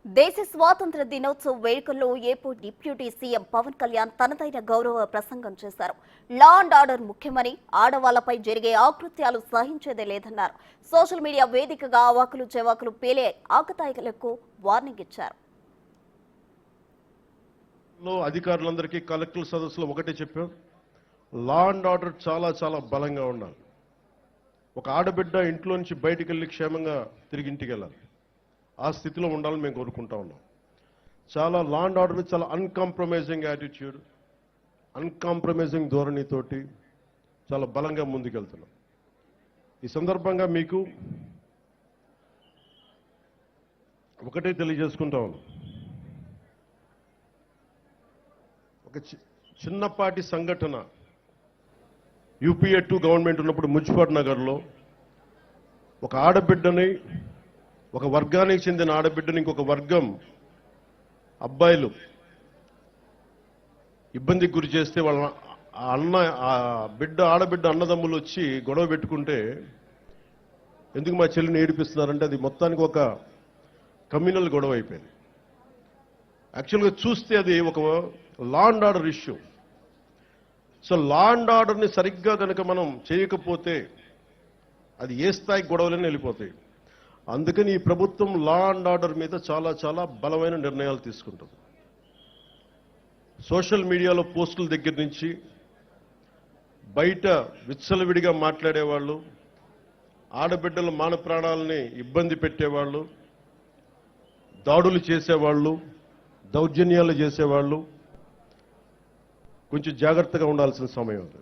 దేశ స్వాతంత్ర దినోత్సవ వేడుకల్లో airport deputy CM Pawan Kalyan తనదైన గౌరవ ప్రసంగం చేశారు. లా అండ్ ఆర్డర్ ముఖ్యమని, ఆడవాళ్లపై జరిగే ఆకృత్యాలు సహించేదే లేదన్నారు. సోషల్ మీడియా వేదికగా అవాకులు చెవాకులు పేలే ఆకతాయిలకు వార్నింగ్ ఇచ్చారు. అధికారులందరికీ కలెక్టర్ సదస్సులో ఒకటే చెప్పాం, లా అండ్ ఆర్డర్ చాలా చాలా బలంగా ఉండాలి. ఒక ఆడబిడ్డ ఇంట్లో నుంచి బయటికి వెళ్ళి క్షేమంగా తిరిగి ఇంటికి వెళ్ళాలి. ఆ స్థితిలో ఉండాలని మేము కోరుకుంటా ఉన్నాం. చాలా లా అండ్ ఆర్డర్ చాలా అన్కాంప్రమైజింగ్ యాటిట్యూడ్, అన్కాంప్రమైజింగ్ ధోరణితోటి చాలా బలంగా ముందుకెళ్తున్నాం. ఈ సందర్భంగా మీకు ఒకటే తెలియజేసుకుంటా ఉన్నాం. ఒక చిన్నపాటి సంఘటన యూపీఏ 2 గవర్నమెంట్ ఉన్నప్పుడు మున్సిపల్ నగర్లో ఒక ఆడబిడ్డని, ఒక వర్గానికి చెందిన ఆడబిడ్డని ఇంకొక వర్గం అబ్బాయిలు ఇబ్బందికి గురి చేస్తే వాళ్ళ ఆడబిడ్డ అన్నదమ్ములు వచ్చి గొడవ పెట్టుకుంటే, ఎందుకు మా చెల్లిని ఏడిపిస్తున్నారంటే అది మొత్తానికి ఒక కమ్యూనల్ గొడవ అయిపోయింది. యాక్చువల్గా చూస్తే అది ఒక law and order issue. So law and ఆర్డర్ని సరిగ్గా కనుక మనం చేయకపోతే అది ఏ స్థాయి గొడవలని వెళ్ళిపోతాయి. అందుకని ఈ ప్రభుత్వం లా అండ్ ఆర్డర్ మీద చాలా చాలా బలమైన నిర్ణయాలు తీసుకుంటుంది. సోషల్ మీడియాలో పోస్టుల దగ్గర నుంచి బయట విచ్చలవిడిగా మాట్లాడేవాళ్ళు, ఆడబిడ్డల మాన ప్రాణాలని ఇబ్బంది పెట్టేవాళ్ళు, దాడులు చేసేవాళ్ళు, దౌర్జన్యాలు చేసేవాళ్ళు కొంచెం జాగ్రత్తగా ఉండాల్సిన సమయం అది.